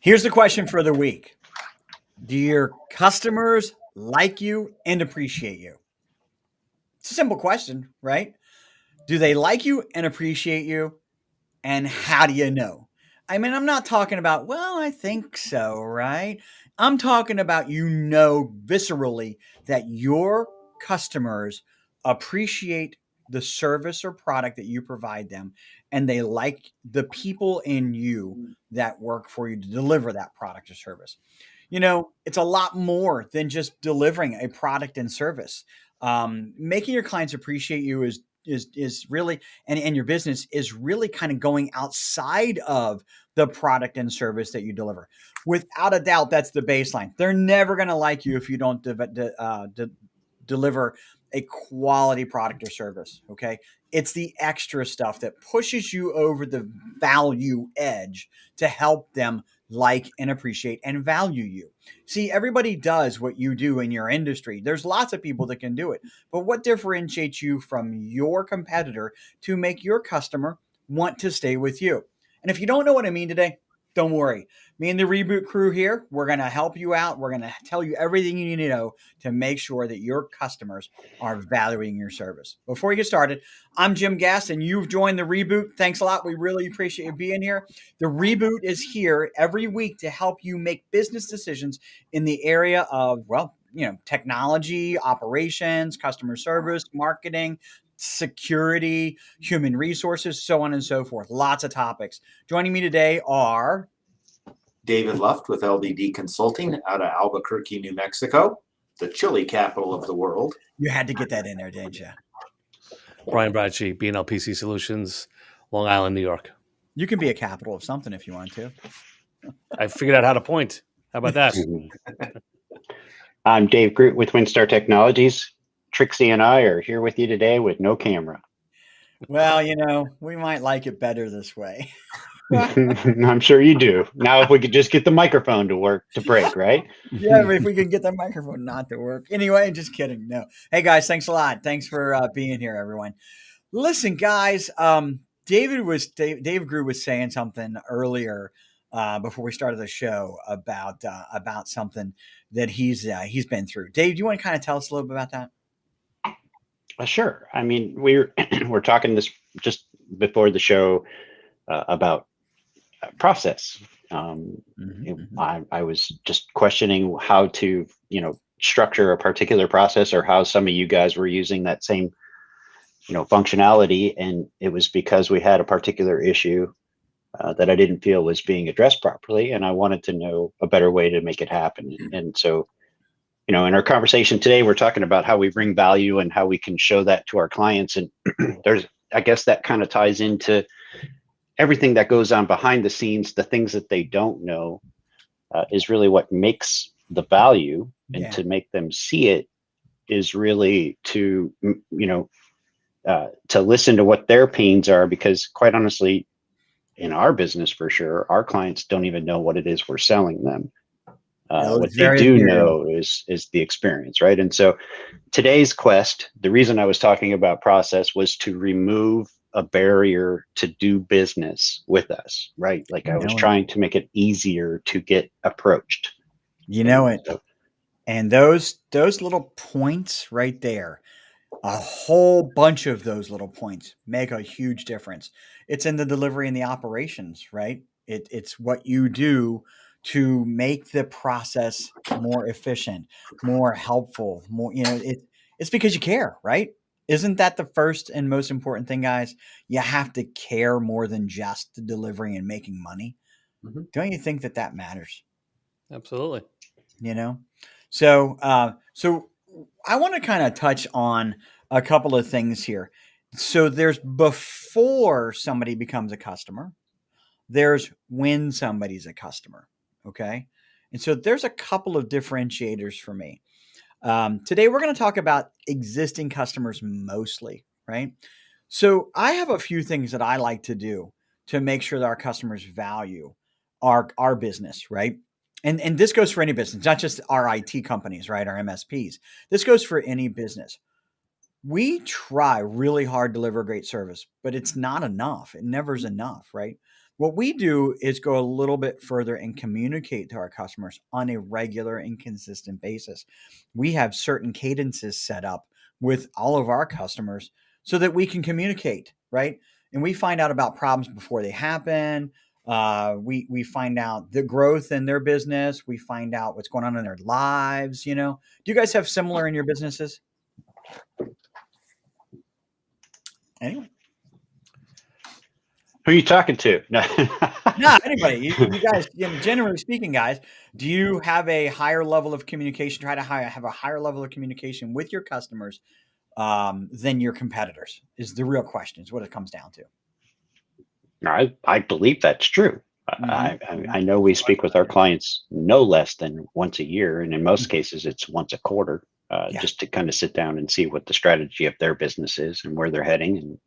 Here's the question for the week. Do your customers like you and appreciate you? It's a simple question, right? Do they like you and appreciate you? And how do you know? I mean, I'm not talking about, well, I think so, right? I'm talking about, viscerally that your customers appreciate the service or product that you provide them, and they like the people in you that work for you to deliver that product or service. It's a lot more than just delivering a product and service. Making your clients appreciate you is really, and your business is really kind of going outside of the product and service that you deliver. Without a doubt, that's the baseline. They're never going to like you if you don't deliver a quality product or service. Okay. It's the extra stuff that pushes you over the value edge to help them like and appreciate and value you. See, everybody does what you do in your industry. There's lots of people that can do it. But what differentiates you from your competitor to make your customer want to stay with you? And if you don't know what I mean today, don't worry. Me and the Reboot Crew here, we're going to help you out. We're going to tell you everything you need to know to make sure that your customers are valuing your service. Before we get started, I'm Jim Gass, and you've joined the Reboot. Thanks a lot. We really appreciate you being here. The Reboot is here every week to help you make business decisions in the area of, technology, operations, customer service, marketing, security, human resources, so on and so forth. Lots of topics. Joining me today are David Luft with Ldd Consulting out of Albuquerque, New Mexico, the chili capital of the world. You had to get that in there, didn't you? Brian Bradshaw, B&L PC Solutions, Long Island, New York. You can be a capital of something if you want to. I figured out how to point. How about that? I'm Dave Groot with WinStar Technologies. Trixie and I are here with you today with no camera. Well, we might like it better this way. I'm sure you do. Now, if we could just get the microphone to break, right? Yeah, if we could get the microphone not to work. Anyway, just kidding. No. Hey, guys, thanks a lot. Thanks for being here, everyone. Listen, guys, Dave Groot was saying something earlier before we started the show about something that he's been through. Dave, do you want to kind of tell us a little bit about that? Sure. I mean, we're talking this just before the show about process. I was just questioning how to, structure a particular process, or how some of you guys were using that same, functionality. And it was because we had a particular issue that I didn't feel was being addressed properly. And I wanted to know a better way to make it happen. And so, in our conversation today, we're talking about how we bring value and how we can show that to our clients. And I guess that kind of ties into everything that goes on behind the scenes. The things that they don't know is really what makes the value, and to make them see it is really to, to listen to what their pains are, because quite honestly, in our business, for sure, our clients don't even know what it is we're selling them. What they do know is the experience, right? And so today's quest, the reason I was talking about process was to remove a barrier to do business with us, right? Like I was trying to make it easier to get approached. And those little points right there, a whole bunch of those little points make a huge difference. It's in the delivery and the operations, right? It's what you do to make the process more efficient, more helpful, more, it's because you care, right? Isn't that the first and most important thing, guys? You have to care more than just the delivery and making money. Mm-hmm. Don't you think that matters? Absolutely. So I want to kind of touch on a couple of things here. So there's before somebody becomes a customer, there's when somebody's a customer. Okay. And so there's a couple of differentiators for me. Today, we're going to talk about existing customers mostly, right? So I have a few things that I like to do to make sure that our customers value our business, right? And this goes for any business, not just our IT companies, right? Our MSPs. This goes for any business. We try really hard to deliver great service, but it's not enough. It never is enough, right? What we do is go a little bit further and communicate to our customers on a regular and consistent basis. We have certain cadences set up with all of our customers so that we can communicate, right? And we find out about problems before they happen. We find out the growth in their business. We find out what's going on in their lives. Do you guys have similar in your businesses? Anyway. Who are you talking to? No, No, anybody. You guys, generally speaking, guys, do you have a higher level of communication? Try to have a higher level of communication with your customers than your competitors. Is the real question. Is what it comes down to. I believe that's true. I know we speak with our clients no less than once a year, and in most cases, it's once a quarter, just to kind of sit down and see what the strategy of their business is and where they're heading and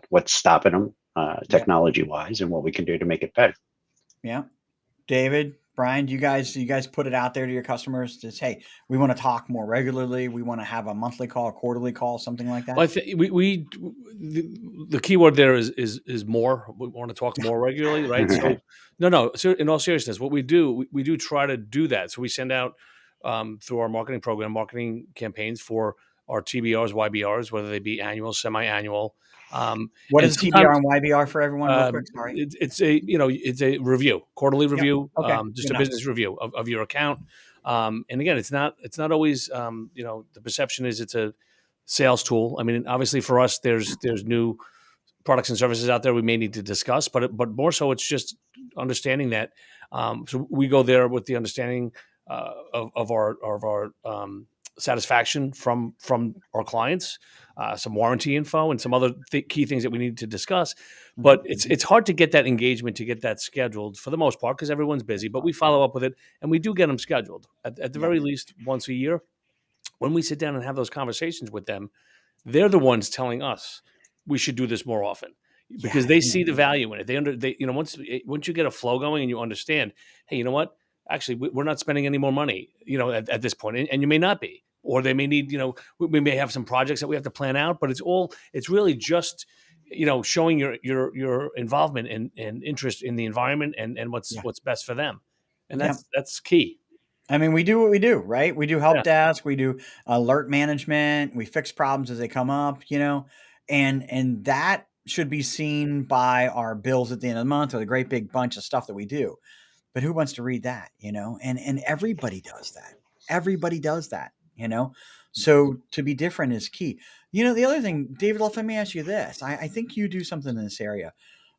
what's stopping them technology wise and what we can do to make it better. Yeah. David, Brian, do you guys put it out there to your customers to say, hey, we want to talk more regularly. We want to have a monthly call, a quarterly call, something like that? Well, I think the key word there is more. We want to talk more regularly, right? So no. So in all seriousness, what we do try to do that. So we send out through our marketing program, marketing campaigns for our TBRs, YBRs, whether they be annual, semi-annual. What is TBR and YBR for everyone? Real quick, sorry. It's a review, quarterly review, Okay. just a business review of your account. And again, it's not always the perception is it's a sales tool. I mean, obviously for us, there's new products and services out there we may need to discuss, but more so it's just understanding that. So we go there with the understanding of our satisfaction from our clients, some warranty info, and some other key things that we need to discuss. But it's hard to get that engagement, to get that scheduled for the most part because everyone's busy. But we follow up with it, and we do get them scheduled at the very least once a year. When we sit down and have those conversations with them, they're the ones telling us we should do this more often because they see the value in it. Once you get a flow going and you understand, hey, you know what? Actually, we're not spending any more money, at this point, and you may not be. Or they may need, we may have some projects that we have to plan out, but it's really just, showing your involvement and interest in the environment and what's best for them. And that's key. I mean, we do what we do, right? We do help desk, we do alert management, we fix problems as they come up, and that should be seen by our bills at the end of the month or the great big bunch of stuff that we do. But who wants to read that, and everybody does that. Everybody does that. So to be different is key. The other thing, David, let me ask you this. I think you do something in this area.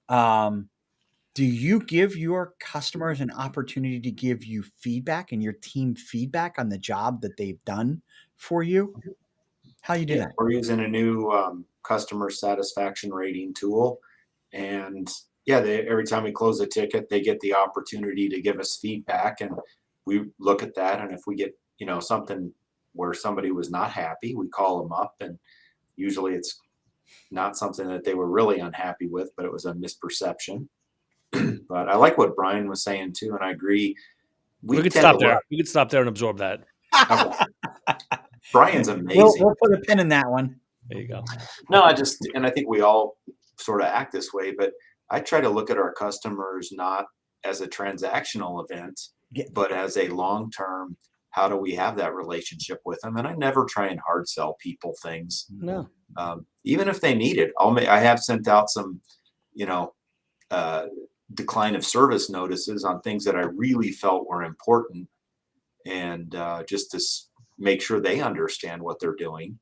Do you give your customers an opportunity to give you feedback and your team feedback on the job that they've done for you? How you do that? We're using a new customer satisfaction rating tool. And every time we close a ticket, they get the opportunity to give us feedback. And we look at that. And if we get, something where somebody was not happy, we call them up, and usually it's not something that they were really unhappy with, but it was a misperception. But I like what Brian was saying too, and I agree. We could stop there. We could stop there and absorb that. Brian's amazing. We'll put a pin in that one. There you go. No, I think we all sort of act this way, but I try to look at our customers not as a transactional event, but as a long-term. How do we have that relationship with them? And I never try and hard sell people things. No. Even if they need it, I have sent out some, decline of service notices on things that I really felt were important, and just to make sure they understand what they're doing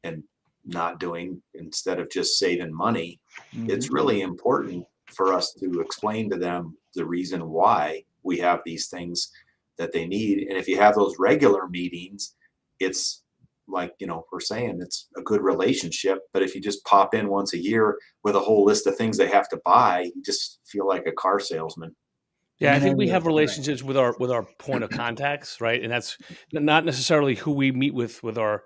and not doing instead of just saving money. It's really important for us to explain to them the reason why we have these things that they need. And if you have those regular meetings, it's like, we're saying it's a good relationship. But if you just pop in once a year with a whole list of things they have to buy, you just feel like a car salesman. Yeah, I think we have relationships with our point of contacts, right? And that's not necessarily who we meet with our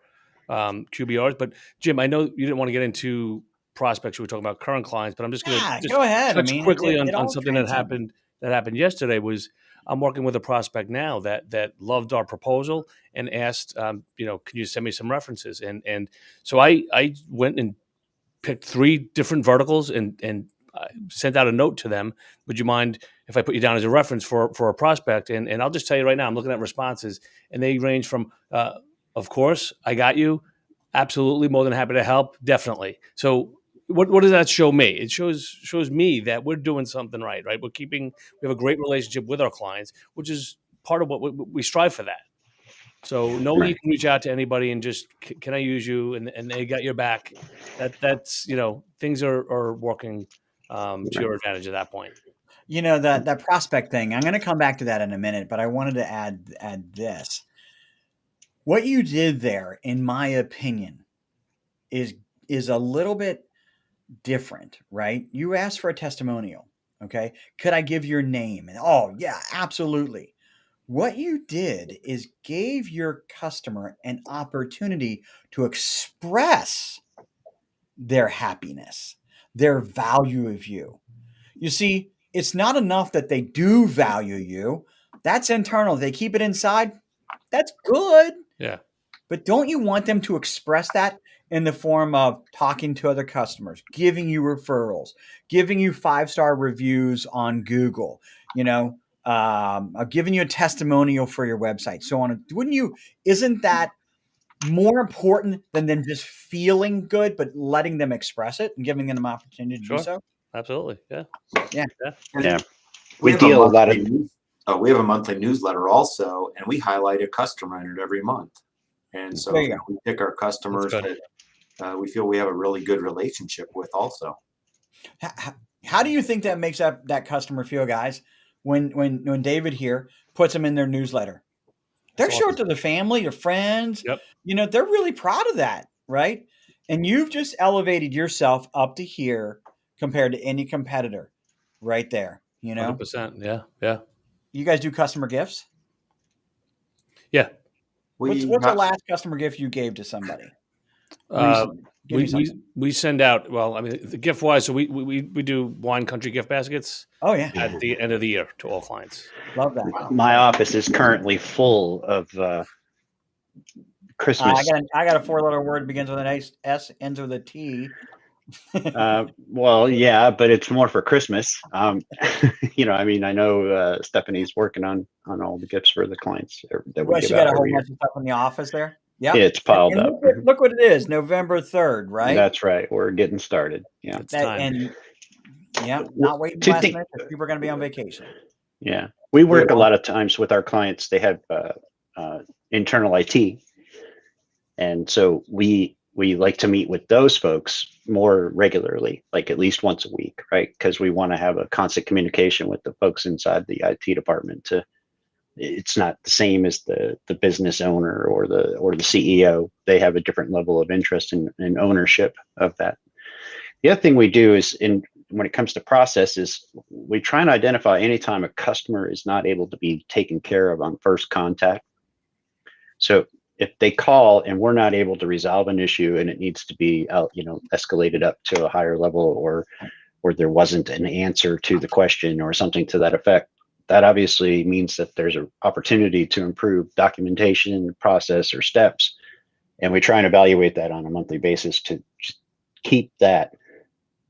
QBRs. But Jim, I know you didn't want to get into prospects. We were talking about current clients, but I'm just going to go ahead. touch quickly on something that happened yesterday. Was I'm working with a prospect now that loved our proposal and asked, can you send me some references? And so I went and picked 3 different verticals and sent out a note to them. Would you mind if I put you down as a reference for a prospect? And I'll just tell you right now, I'm looking at responses, and they range from, of course, I got you, absolutely, more than happy to help, definitely. So what does that show me? It shows me that we're doing something right? We have a great relationship with our clients, which is part of what we strive for that. So know you can reach out to anybody and just, can I use you? And they got your back. That's things are working to your advantage at that point. That prospect thing, I'm going to come back to that in a minute, but I wanted to add this. What you did there, in my opinion, is a little bit different, right? You asked for a testimonial. Okay. Could I give your name? And oh yeah, absolutely. What you did is gave your customer an opportunity to express their happiness, their value of you. You see, it's not enough that they do value you. That's internal. They keep it inside. That's good. Yeah. But don't you want them to express that in the form of talking to other customers, giving you referrals, giving you 5-star reviews on Google, giving you a testimonial for your website, so on? Isn't that more important than them just feeling good, but letting them express it and giving them an opportunity to do so? Absolutely. Yeah. Yeah. We have a monthly newsletter also, and we highlight a customer in it every month. And so we pick our customers that we feel we have a really good relationship with also. How do you think that makes that customer feel, guys, when David here puts them in their newsletter? They're showing it to their family, their friends. Yep. They're really proud of that, right? And you've just elevated yourself up to here compared to any competitor right there, 100%. Yeah. You guys do customer gifts? Yeah. What's the last customer gift you gave to somebody? We send out, the gift wise, so we do wine country gift baskets. Oh yeah. At the end of the year to all clients. Love that. My office is currently full of Christmas. I got a 4-letter word, begins with an S, ends with a T. Well, yeah, but it's more for Christmas. I know Stephanie's working on all the gifts for the clients that we give she got out a whole every bunch year. of stuff in the office there. Yeah, it's piled up. Look what it is, November 3rd, right? That's right. We're getting started. Yeah, it's time. Not waiting last minute because people are going to be on vacation. Yeah, we work a lot of times with our clients. They have internal IT, and so we like to meet with those folks more regularly, like at least once a week, right? Because we want to have a constant communication with the folks inside the IT department. It's not the same as the business owner or the CEO. They have a different level of interest in ownership of that. The other thing we do is when it comes to processes, we try and identify anytime a customer is not able to be taken care of on first contact. So if they call and we're not able to resolve an issue and it needs to be escalated up to a higher level, or there wasn't an answer to the question or something to that effect, that obviously means that there's an opportunity to improve documentation, process, or steps. And we try and evaluate that on a monthly basis to just keep that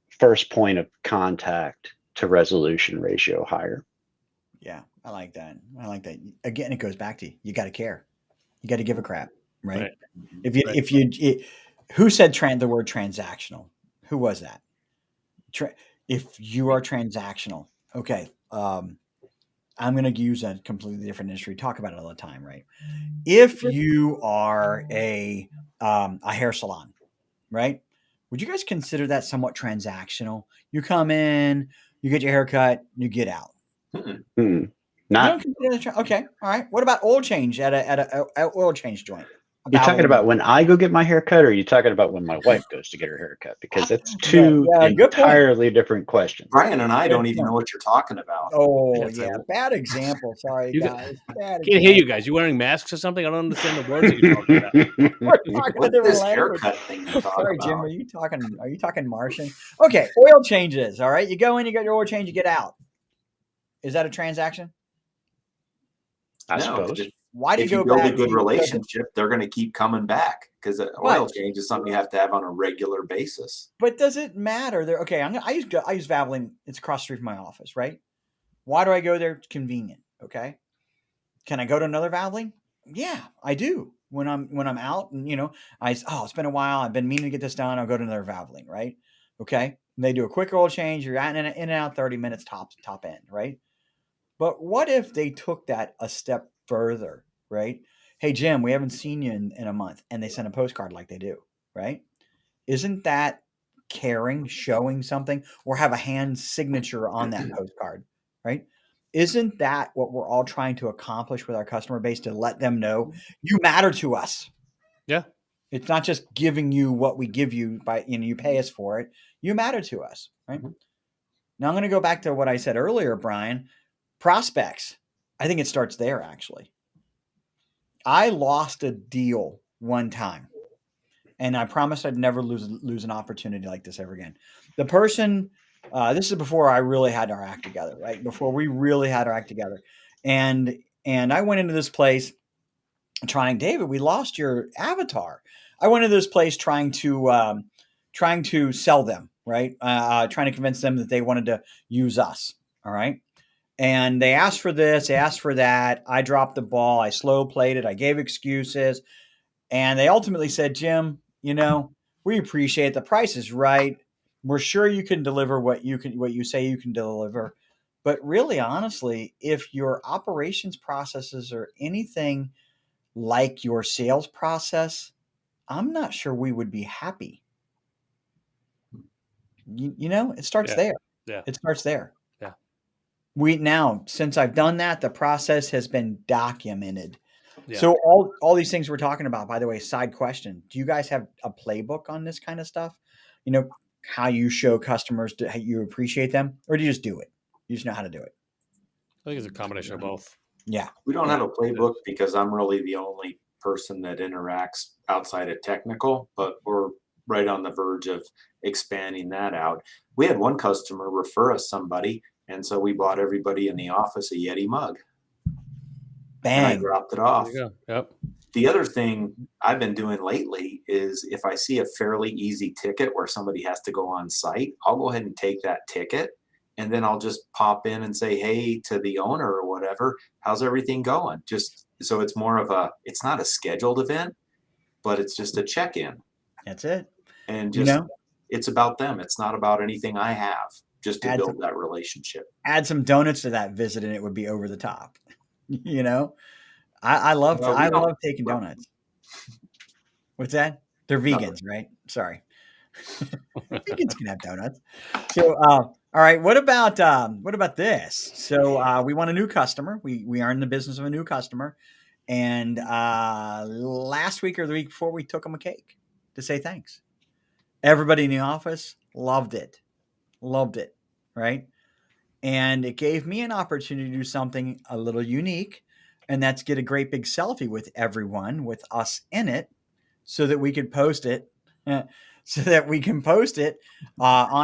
first point of contact to resolution ratio higher. Yeah, I like that. Again, it goes back to you got to care. You got to give a crap, right? Who said the word transactional? Who was that? If you are transactional, okay. I'm going to use a completely different industry. Talk about it all the time, right? If you are a hair salon, right? Would you guys consider that somewhat transactional? You come in, you get your hair cut, you get out. Not. Okay, all right. What about oil change at a oil change joint? You're talking about when I go get my hair cut, or are you talking about when my wife goes to get her hair cut? Because that's two entirely different questions. Brian and I don't even know what you're talking about. Oh, yeah. Bad example. Sorry, guys. Can't hear you guys. You wearing masks or something? I don't understand the words that you're talking about. We're talking a different language. Sorry, Jim. Are you talking Martian? Okay, oil changes. All right. You go in, you get your oil change, you get out. Is that a transaction? I suppose. why do you if you go build a back? good to- relationship, they're going to keep coming back because an oil But change is something you have to have on a regular basis. but does it matter? There. Okay, I use Valvoline. It's across the street from my office, right? Why do I go there? It's convenient. Okay. Can I go to another Valvoline? Yeah, I do. When I'm out and it's been a while. I've been meaning to get this done. I'll go to another Valvoline, right? Okay. And they do a quick oil change. You're in and out 30 minutes top end, right? But what if they took that a step further, right? Hey Jim, we haven't seen you in a month, and they send a postcard like they do, right? Isn't that caring, showing something, or have a hand signature on that postcard, right? Isn't that what we're all trying to accomplish with our customer base, to let them know you matter to us? Yeah. It's not just giving you what we give you by, you pay us for it. You matter to us, right? Now I'm going to go back to what I said earlier, Brian. Prospects. I think it starts there, actually. I lost a deal one time, and I promised I'd never lose an opportunity like this ever again. The person, this is before I really had our act together, right? Before we really had our act together, and I went into this place trying, David, we lost your avatar. I went into this place trying to sell them, right? Trying to convince them that they wanted to use us. All right. And they asked for this, they asked for that. I dropped the ball. I slow played it. I gave excuses. And they ultimately said, Jim, we appreciate the price is right. We're sure you can deliver what you say you can deliver. But really, honestly, if your operations processes are anything like your sales process, I'm not sure we would be happy. It starts there. Yeah. It starts there. Yeah. Since I've done that, the process has been documented. Yeah. So all these things we're talking about, by the way, side question, do you guys have a playbook on this kind of stuff? How you show customers how you appreciate them, or do you just do it? You just know how to do it. I think it's a combination of both. Yeah. We don't have a playbook because I'm really the only person that interacts outside of technical, but we're right on the verge of expanding that out. We had one customer refer us somebody, and so we bought everybody in the office a Yeti mug. And I Bang. dropped it off. There you go. Yep. The other thing I've been doing lately is if I see a fairly easy ticket where somebody has to go on site, I'll go ahead and take that ticket, and then I'll just pop in and say, hey, to the owner or whatever, how's everything going? Just so it's more of it's not a scheduled event, but it's just a check-in. That's it. And just it's about them. It's not about anything I have, just to build that relationship. Add some donuts to that visit and it would be over the top. I love taking donuts. What's that? They're vegans, right? Sorry. Vegans can have donuts. So, all right. What about this? So, we want a new customer. We are in the business of a new customer. And last week or the week before, we took them a cake to say thanks. Everybody in the office loved it, right? And it gave me an opportunity to do something a little unique, and that's get a great big selfie with everyone, with us in it, so that we could post it, on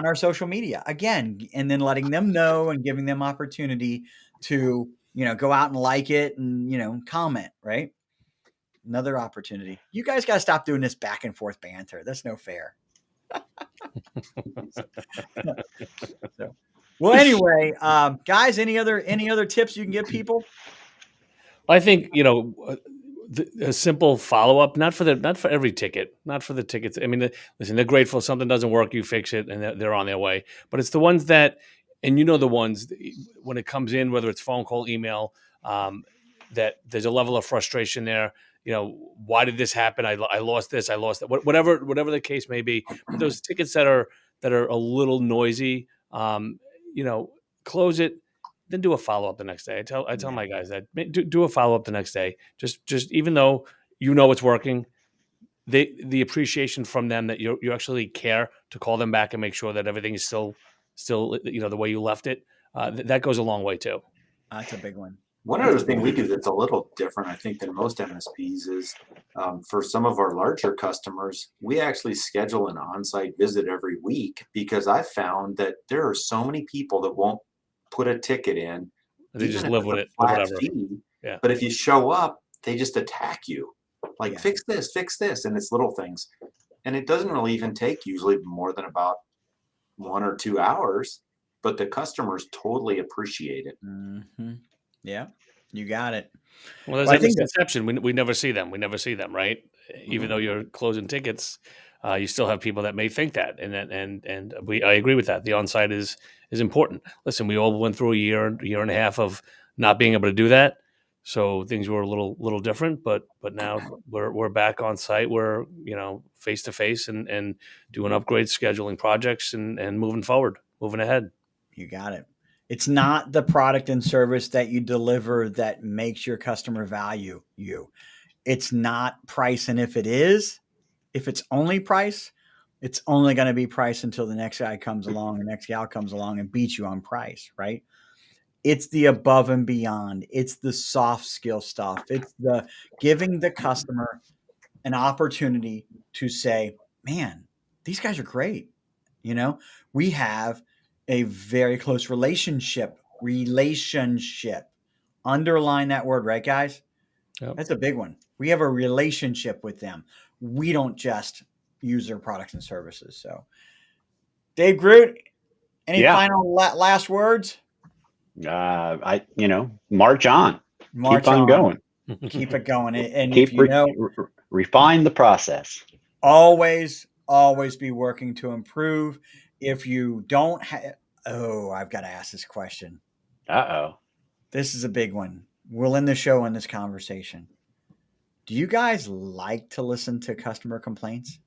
our social media again, and then letting them know and giving them opportunity to, go out and like it and, comment, right? Another opportunity. You guys got to stop doing this back and forth banter. That's no fair. Well, anyway, guys, any other tips you can give people? I think a simple follow up, not for every ticket, not for the tickets. I mean, listen, they're grateful. If something doesn't work, you fix it, and they're on their way. But it's the ones that, and the ones when it comes in, whether it's phone call, email, that there's a level of frustration there. Why did this happen? I lost this. I lost that. Whatever the case may be. But those tickets that are a little noisy, close it. Then do a follow up the next day. I tell my guys that do a follow up the next day. Just even though it's working, the appreciation from them that you actually care to call them back and make sure that everything is still the way you left it. That goes a long way too. That's a big one. One other thing we do that's a little different, I think, than most MSPs is for some of our larger customers, we actually schedule an on-site visit every week because I found that there are so many people that won't put a ticket in. They just live with it, whatever. Fee, yeah. But if you show up, they just attack you. Like, Yeah. fix this. And it's little things. And it doesn't really even take usually more than about 1 or 2 hours, but the customers totally appreciate it. Mm-hmm. Yeah, you got it. Well, there's Well, I that think that, misconception. We never see them. We never see them, right? Even though you're closing tickets, you still have people that may think that, and I agree with that. The on-site is important. Listen, we all went through a year and a half of not being able to do that, so things were a little different. But now we're back on site. We're face to face and doing upgrades, scheduling projects, and moving forward, moving ahead. you got it. It's not the product and service that you deliver that makes your customer value you. It's not price. And if it's only price, it's only going to be price until the next guy comes along, the next gal comes along and beats you on price, right? It's the above and beyond. It's the soft skill stuff. It's the giving the customer an opportunity to say, man, these guys are great. We have a very close relationship. Underline that word, right, guys? Yep. That's a big one. We have a relationship with them. We don't just use their products and services. So, Dave Groot, any final last words? March on. March Keep on going. Keep it going. And Keep if refine the process. always be working to improve. If you don't have, I've got to ask this question. This is a big one. We'll end the show on this conversation. Do you guys like to listen to customer complaints?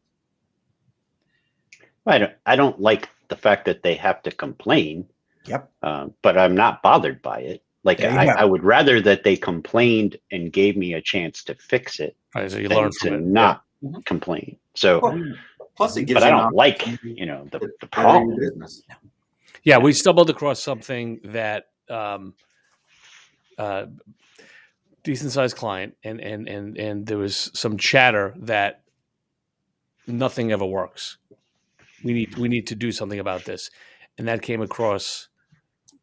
I don't like the fact that they have to complain. Yep. But I'm not bothered by it. Like, I would rather that they complained and gave me a chance to fix it, right, so you than learn to from it. not complain. So, Plus, it gives but you I an don't like opportunity the to better problem. your business. Yeah, we stumbled across something that decent sized client, and there was some chatter that nothing ever works. We need to do something about this, and that came across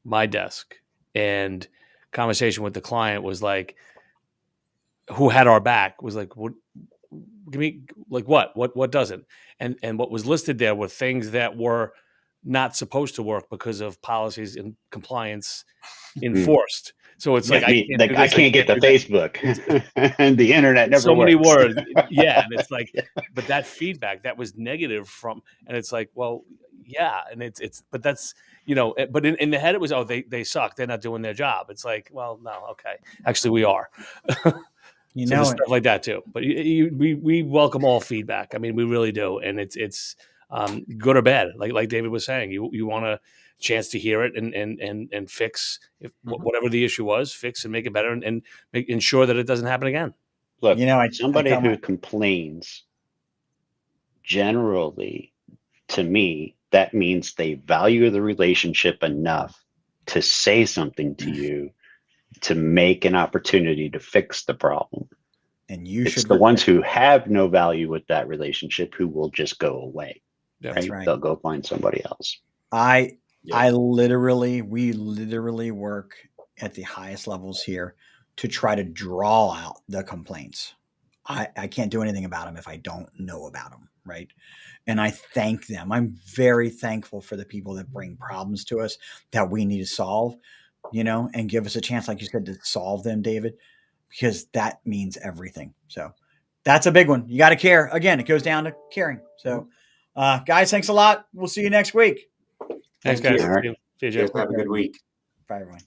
my desk. And conversation with the client was like, who had our back, was like, what? Give me like what doesn't? And what was listed there were things that were not supposed to work because of policies and compliance enforced. So it's like, I can't get the Facebook and the internet never so works. many words. Yeah. And it's like, but that feedback that was negative and it's like, well, yeah. And but that's, but in the head it was, they suck. They're not doing their job. It's like, well, no. Okay. Actually we are. So there's stuff like that too. But we welcome all feedback. I mean, we really do. And it's good or bad. Like David was saying, you want a chance to hear it and fix whatever the issue was, fix and make it better and ensure that it doesn't happen again. Look, somebody who complains, generally, to me, that means they value the relationship enough to say something to you to make an opportunity to fix the problem. And it's the ones who have no value with that relationship who will just go away. That's right. They'll go find somebody else. We literally work at the highest levels here to try to draw out the complaints. I can't do anything about them if I don't know about them, right? And I thank them. I'm very thankful for the people that bring problems to us that we need to solve, and give us a chance, like you said, to solve them, David, because that means everything. So that's a big one. You got to care. Again, it goes down to caring. So guys, thanks a lot. We'll see you next week. Thanks, guys. See you, Joe. Have a good week. Bye, everyone.